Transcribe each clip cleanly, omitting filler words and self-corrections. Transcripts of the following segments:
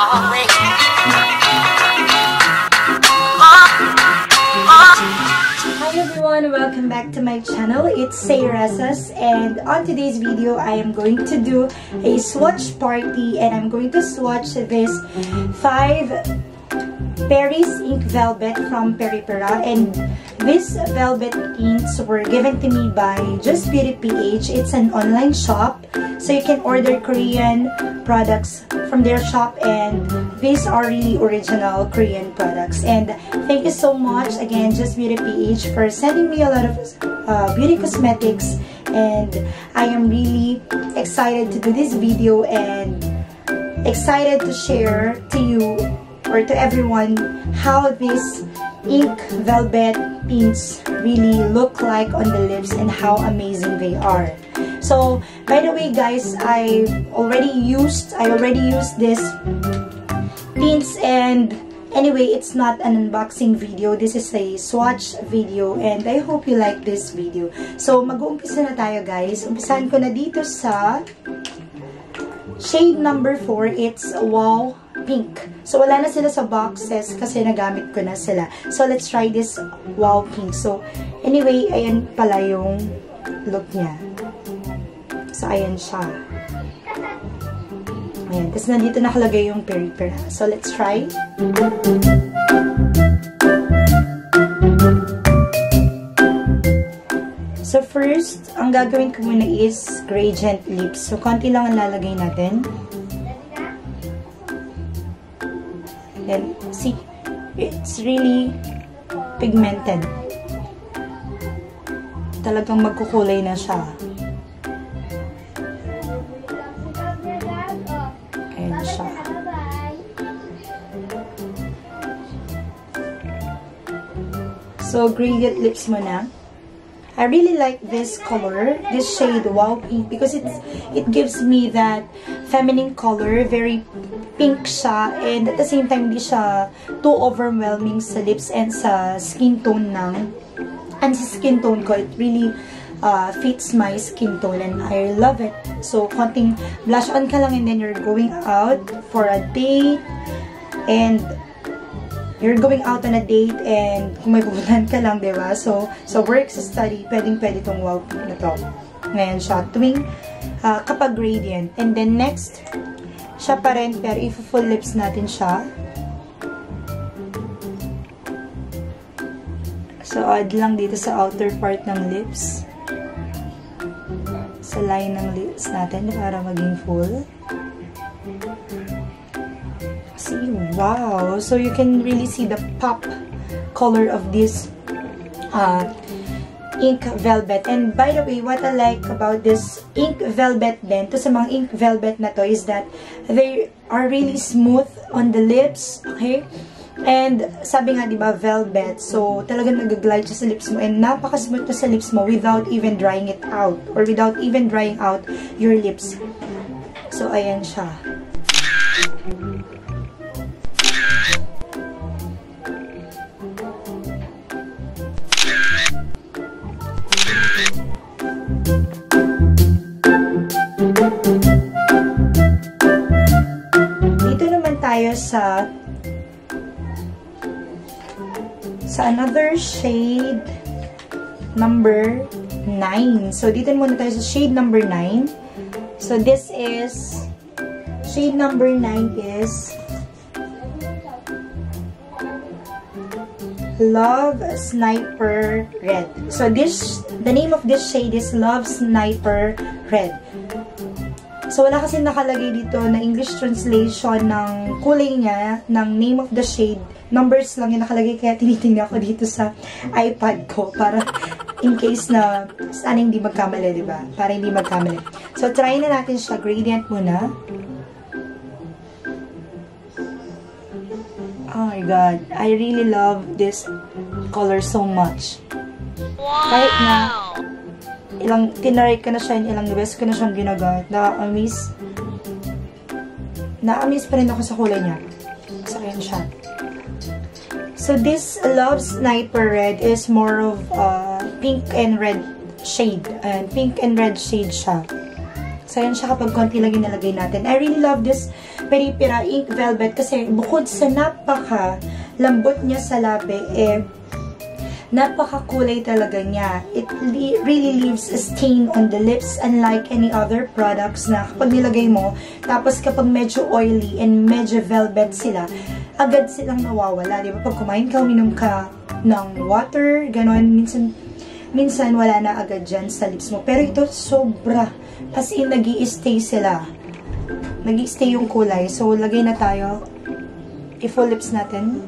Hi everyone, welcome back to my channel. It's Sayrasas, and on today's video I am going to do a swatch party, and I'm going to swatch this 5 Paris Ink Velvet from Peripera, and these velvet inks were given to me by Just Beauty PH. It's an online shop, so you can order Korean products from their shop, and these are really original Korean products. And thank you so much again, Just Beauty PH, for sending me a lot of beauty cosmetics, and I am really excited to do this video and excited to share to you or to everyone how these ink velvet pinks really look like on the lips and how amazing they are. So by the way guys, I already used this pinks, and anyway, it's not an unboxing video, this is a swatch video, and I hope you like this video. So mag-uumpisa na tayo guys. Umpisahan ko na dito sa shade number 4, it's Wow Pink. So, wala na sila sa boxes kasi nagamit ko na sila. So, let's try this Wow Pink. So, anyway, ayan pala yung look niya. So, ayan siya. Ayan. Tapos, nandito nakalagay yung Peripera. So, let's try. So, first, ang gagawin ko muna is gradient lips. So, konti lang ang lalagay natin. And see, it's really pigmented. Talagang magkukulay na siya. Ayan siya. So, gradient lips muna. I really like this color, this shade Wow Pink, because it gives me that feminine color, very pink siya, and at the same time hindi siya too overwhelming sa lips and sa skin tone ko. It really fits my skin tone and I love it. So konting blush on ka lang, and then you're going out for a date, and you're going out on a date, and kung may pupuntahan ka lang, diba? So work, sa study, pwede tong Wow Pink na to. Ngayon siya, tuwing kapag gradient. And then next, siya pa rin, pero i-full lips natin siya. So, add lang dito sa outer part ng lips. Sa line ng lips natin para maging full. See, wow! So, you can really see the pop color of this ink velvet. And by the way, what I like about this ink velvet din, to sa mga ink velvet na to, is that they are really smooth on the lips, okay? And sabi nga, diba, velvet, so talagang nag-glide siya sa lips mo, and napaka-smooth na sa lips mo without even drying it out, or without even drying out your lips. So, ayan siya. Dito naman tayo sa another shade number 9. So dito muna tayo sa shade number 9. So this is shade number 9 is Love Sniper Red. So the name of this shade is Love Sniper Red. So wala kasi nakalagay dito na English translation ng kulay niya, ng name of the shade. Numbers lang yung nakalagay, kaya tinitingnan ko dito sa iPad ko para in case na sana hindi magkamali, diba? Para hindi magkamali. So try na natin siya. Gradient muna. Oh my god, I really love this color so much. Wow! Kahit na tinaray ka na siya, ilang beses ko na siyang ginagamit. Na-amaze pa rin ako sa kulay niya. So, ayan siya. So, this Love Sniper Red is more of pink and red shade. And pink and red shade siya. So, ayan siya kapag konti lang yung nalagay natin. I really love this Peripera Ink Velvet kasi bukod sa napaka-lambot niya sa labi, napaka-kulay talaga niya. It really leaves a stain on the lips unlike any other products na kapag nilagay mo, tapos kapag medyo oily and medyo velvet sila, agad silang nawawala. Diba? Pag kumain ka, uminom ka ng water, ganon, minsan wala na agad dyan sa lips mo. Pero ito, sobra. As in, nag-i-stay sila. Nag-i-stay yung kulay. So, lagay na tayo. I-full lips natin.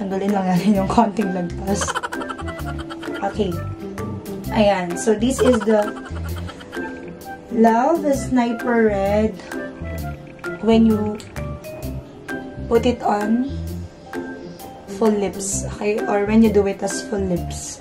Tanggalin lang natin yung konting lagpas. Okay. Ayan. So, this is the Love Sniper Red. When you put it on full lips. Okay? Or when you do it as full lips.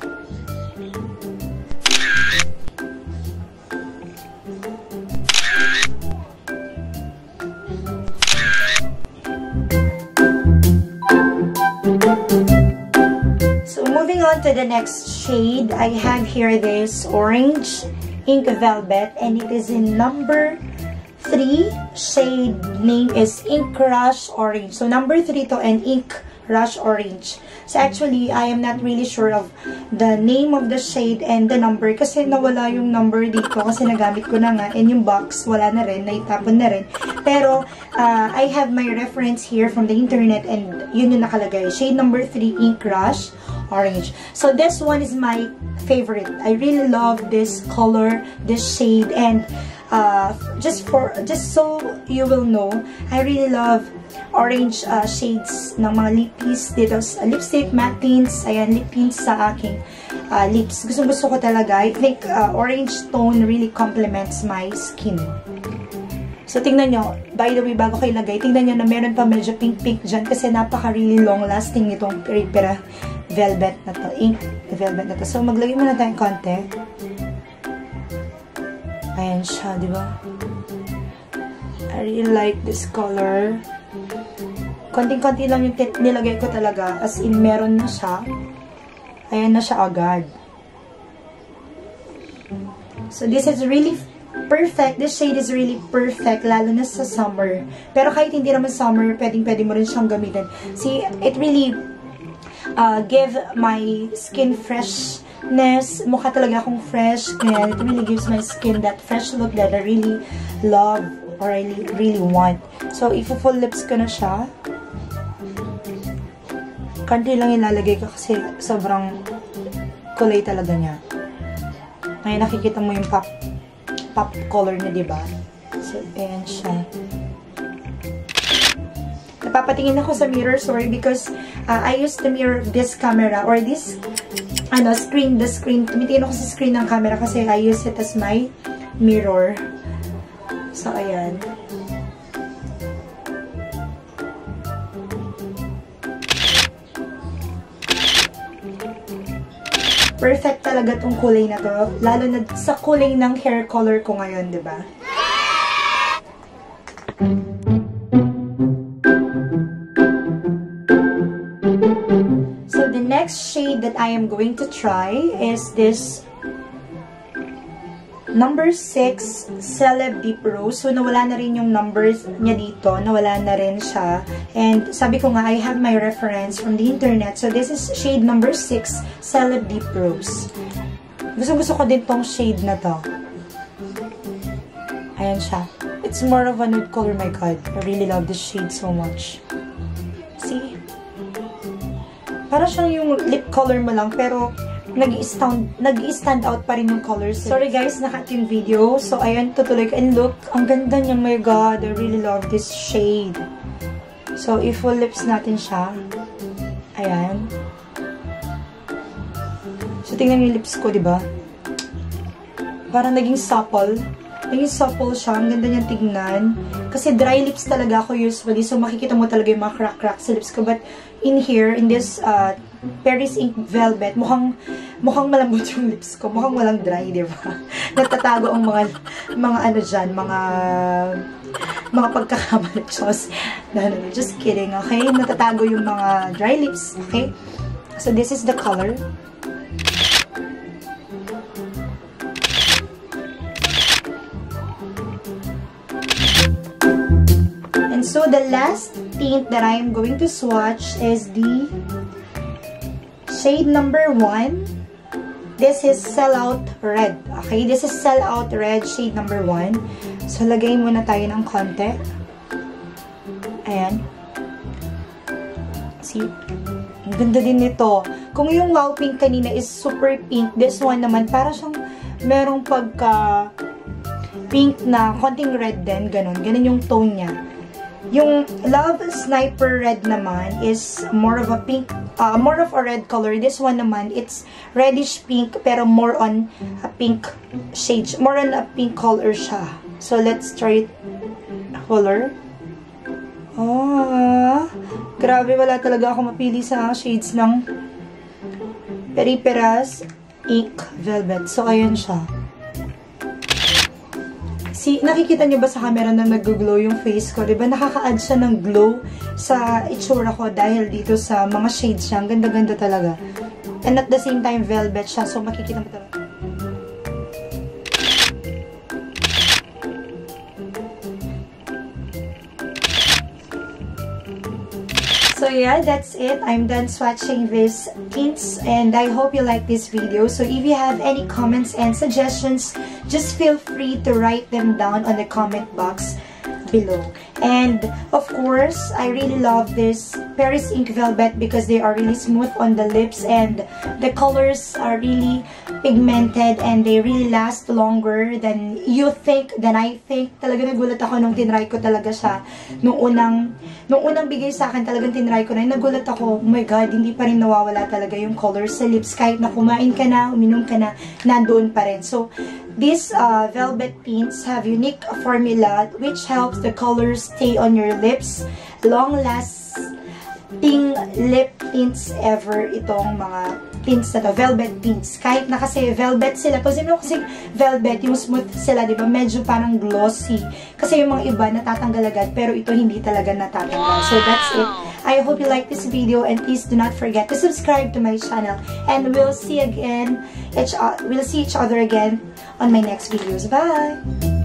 To the next shade, I have here this Orange Ink Velvet, and it is in number 3. Shade name is Ink Rush Orange. So number 3 to, and Ink Rush Orange. So actually, I am not really sure of the name of the shade and the number kasi nawala yung number dito kasi nagamit ko na nga, and yung box wala na rin, naitapon na rin. Pero I have my reference here from the internet, and yun yung nakalagay. Shade number 3, Ink Rush Orange. So this one is my favorite. I really love this color, this shade, and just so you will know, I really love orange shades ng mga lippies dito. Lipstick, matte tints, ayan, lip tints sa aking lips. Gusto ko talaga. I think orange tone really complements my skin. So, tingnan nyo. By the way, bago ko ilagay, tingnan nyo na meron pa medyo pink-pink dyan kasi napaka-really long-lasting nitong Peripera Velvet na to. Ink Velvet na to. So, maglagay muna tayong konti. Ayan siya, di ba? I really like this color. Konting-konti lang yung nilagay ko talaga. As in, meron na siya. Ayan na siya agad. So, this is really perfect. This shade is really perfect, lalo na sa summer. Pero kahit hindi naman summer, pwedeng-pwede mo rin siyang gamitin. See, it really give my skin freshness. Mukha talaga akong fresh. And it really gives my skin that fresh look that I really love or I really want. So, if full lips ko na siya, konti lang ilalagay ko kasi sobrang kulay talaga niya. Ngayon, nakikita mo yung pop color niya, diba? So, ayan siya. Napapatingin ako sa mirror, sorry, because I use the mirror of this camera or this screen, tumitingin ako sa screen ng camera kasi I use it as my mirror. So, ayan. Perfect talaga tong kulay na to, lalo na sa kulay ng hair color ko ngayon, diba? So, the next shade that I am going to try is this number 6 Celeb Deep Rose. So, nawala na rin yung numbers niya dito. Nawala na rin siya. And sabi ko nga, I have my reference from the internet. So, this is shade number 6 Celeb Deep Rose. Gusto ko din tong shade na to. Ayan siya. It's more of a nude color. My God. I really love this shade so much. See? Para siyang yung lip color mo lang, pero nag-i-stand out pa rin yung colors. Sorry guys, nakat yung video. So, ayan, tutuloy ko. And look, ang ganda niya. My God, I really love this shade. So, i-full lips natin siya. Ayan. So, tingnan yung lips ko, diba? Parang naging supple. Yung supple siya. Ang ganda niyang tignan. Kasi dry lips talaga ako usually. So, makikita mo talaga yung mga crack-crack sa lips ko. But, in here, in this Paris Ink Velvet, mukhang malambot yung lips ko. Mukhang walang dry, di ba? Natatago ang mga ano dyan, mga pagkakamali. Just kidding, okay? Natatago yung mga dry lips, okay? So, this is the color. And so, the last tint that I am going to swatch is the shade number 1. This is Sellout Red. Okay, this is Sellout Red, shade number 1. So, lagay muna tayo ng konti. Ayan. See? Ang ganda din nito. Kung yung Wow Pink kanina is super pink, this one naman, para siyang merong pagka pink na konting red din. Ganon. Ganon yung tone niya. Yung Love Sniper Red naman is more of a pink, more of a red color. This one naman, it's reddish pink, pero more on a pink shade. More on a pink color siya. So, let's try it. Color. Grabe, wala talaga ako mapili sa shades ng Periperas Ink Velvet. So, ayun siya. Nakikita niyo ba sa camera na nag-glow yung face ko? Diba? Nakaka-add siya ng glow sa itsura ko dahil dito sa mga shades siya. Ang ganda-ganda talaga. And at the same time, velvet siya. So, makikita mo talaga. So yeah, that's it. I'm done swatching these tints and I hope you like this video. So if you have any comments and suggestions, just feel free to write them down on the comment box below. And of course, I really love this Paris Ink Velvet because they are really smooth on the lips and the colors are really pigmented and they really last longer than I think. Talaga nagulat ako nung tinry ko talaga siya. Nung unang bigay sa akin, talagang tinry ko na. Nagulat ako, oh my god, hindi pa rin nawawala talaga yung colors sa lips. Kahit na kumain ka na, uminom ka na, nandoon pa rin. So, these velvet tints have unique formula which helps the colors stay on your lips. Long-lasting lip tints ever itong mga tints na to, velvet tints. Kahit na kasi velvet sila, kasi velvet, yung smooth sila, di ba? Medyo parang glossy. Kasi yung mga iba natatanggal agad, pero ito hindi talaga natatanggal. So that's it. I hope you like this video and please do not forget to subscribe to my channel. And we'll see each other again on my next videos. Bye!